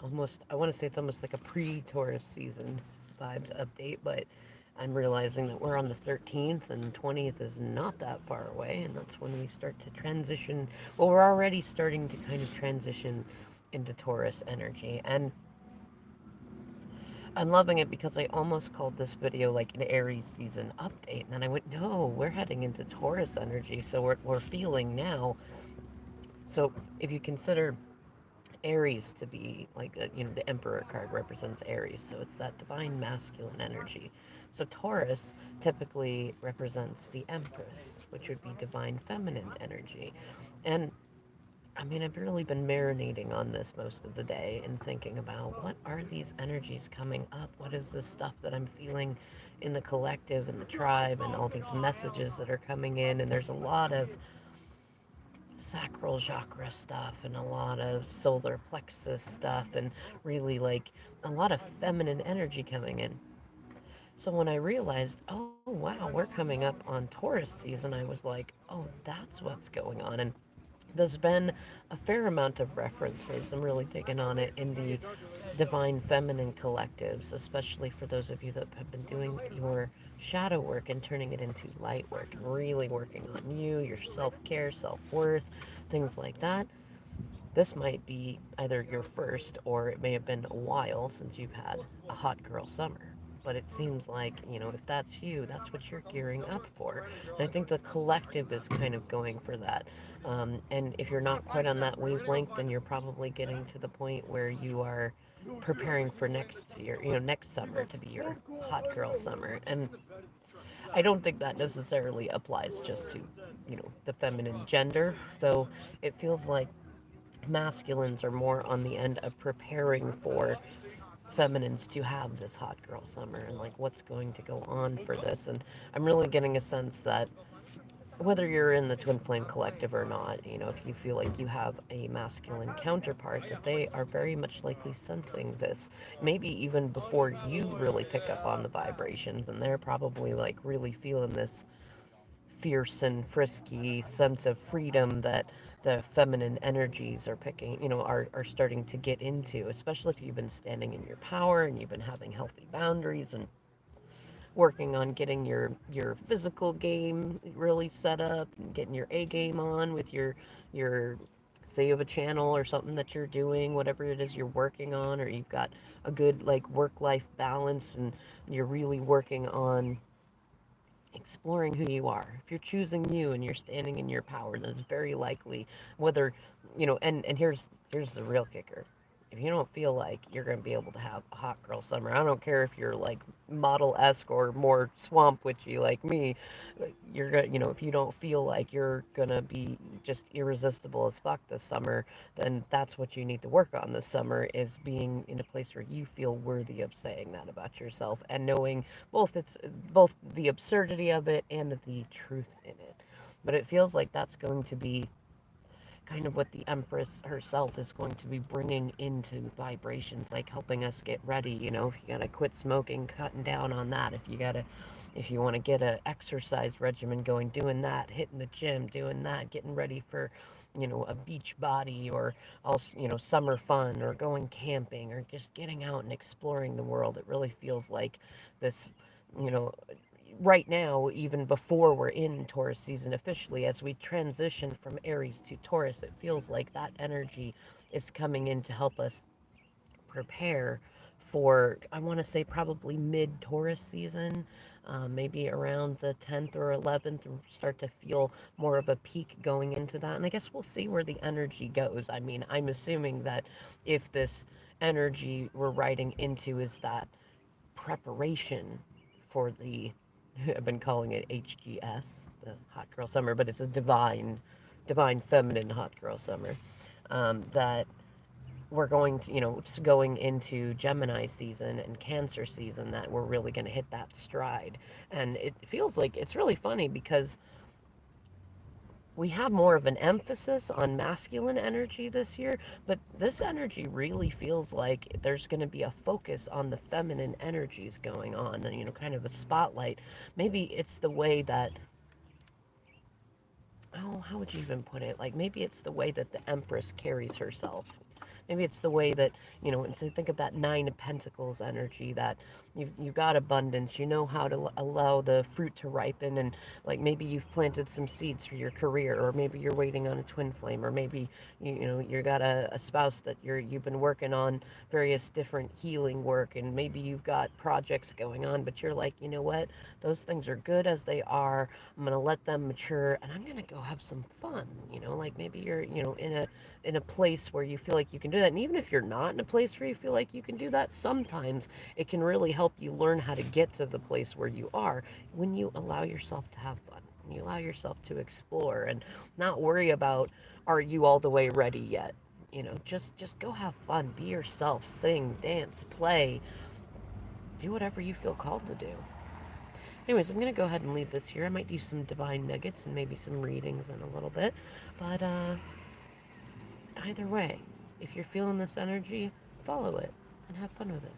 almost, I want to say it's almost like a pre-Taurus season vibes update, but I'm realizing that we're on the 13th and 20th is not that far away, and that's when we start to transition. Well, we're already starting to kind of transition into Taurus energy, and I'm loving it because I almost called this video like an Aries season update, and then I went, no, we're heading into Taurus energy, so we're feeling now. So if you consider Aries to be like the Emperor card represents Aries, so it's that divine masculine energy. So Taurus typically represents the Empress, which would be divine feminine energy. And I mean, I've really been marinating on this most of the day and thinking about what are these energies coming up? What is this stuff that I'm feeling in the collective and the tribe and all these messages that are coming in? And there's a lot of sacral chakra stuff and a lot of solar plexus stuff and really like a lot of feminine energy coming in. So when I realized, oh wow, we're coming up on Taurus season, I was like, oh, that's what's going on. And there's been a fair amount of references. I'm really digging on it in the divine feminine collectives, especially for those of you that have been doing your shadow work and turning it into light work and really working on you, your self care, self worth, things like that. This might be either your first or it may have been a while since you've had a hot girl summer. But it seems like, if that's you, that's what you're gearing up for. And I think the collective is kind of going for that. And if you're not quite on that wavelength, then you're probably getting to the point where you are preparing for next year, next summer to be your hot girl summer. And I don't think that necessarily applies just to, the feminine gender, though it feels like masculines are more on the end of preparing for feminines to have this hot girl summer and like what's going to go on for this. And I'm really getting a sense that whether you're in the twin flame collective or not, if you feel like you have a masculine counterpart, that they are very much likely sensing this, maybe even before you really pick up on the vibrations, and they're probably like really feeling this fierce and frisky sense of freedom that the feminine energies are picking, are starting to get into, especially if you've been standing in your power and you've been having healthy boundaries and working on getting your physical game really set up and getting your A game on with your say you have a channel or something that you're doing, whatever it is you're working on, or you've got a good like work life balance and you're really working on exploring who you are. If you're choosing you and you're standing in your power, then it's very likely whether, and here's the real kicker. If you don't feel like you're going to be able to have a hot girl summer, I don't care if you're like model-esque or more swamp witchy like me, you're going to, if you don't feel like you're going to be just irresistible as fuck this summer, then that's what you need to work on this summer is being in a place where you feel worthy of saying that about yourself and knowing both the absurdity of it and the truth in it. But it feels like that's going to be kind of what the Empress herself is going to be bringing into vibrations, like helping us get ready. If you gotta quit smoking, cutting down on that. If you want to get a exercise regimen going, doing that, hitting the gym, doing that, getting ready for, a beach body or also, summer fun or going camping or just getting out and exploring the world. It really feels like this, you know, right now, even before we're in Taurus season officially, as we transition from Aries to Taurus, it feels like that energy is coming in to help us prepare for, I want to say, probably mid Taurus season. Maybe around the 10th or 11th, and start to feel more of a peak going into that. And I guess we'll see where the energy goes. I mean, I'm assuming that if this energy we're riding into is that preparation for the I've been calling it HGS, the Hot Girl Summer, but it's a divine feminine Hot Girl Summer. That we're going to, it's going into Gemini season and Cancer season that we're really going to hit that stride. And it feels like it's really funny because we have more of an emphasis on masculine energy this year, but this energy really feels like there's going to be a focus on the feminine energies going on, and kind of a spotlight. Maybe it's the way that, oh, how would you even put it? Like maybe it's the way that the Empress carries herself. Maybe it's the way that, and so think of that Nine of Pentacles energy, that you've got abundance. You know how to allow the fruit to ripen, and like maybe you've planted some seeds for your career, or maybe you're waiting on a twin flame, or maybe you got a spouse that you've been working on various different healing work, and maybe you've got projects going on, but you're like, you know what, those things are good as they are. I'm gonna let them mature, and I'm gonna go have some fun. Like maybe you're in a place where you feel like you can do that. And even if you're not in a place where you feel like you can do that, sometimes it can really help you learn how to get to the place where you are when you allow yourself to have fun. When you allow yourself to explore and not worry about, are you all the way ready yet? Just go have fun, be yourself, sing, dance, play, do whatever you feel called to do. Anyways, I'm going to go ahead and leave this here. I might do some divine nuggets and maybe some readings in a little bit. But either way, if you're feeling this energy, follow it and have fun with it.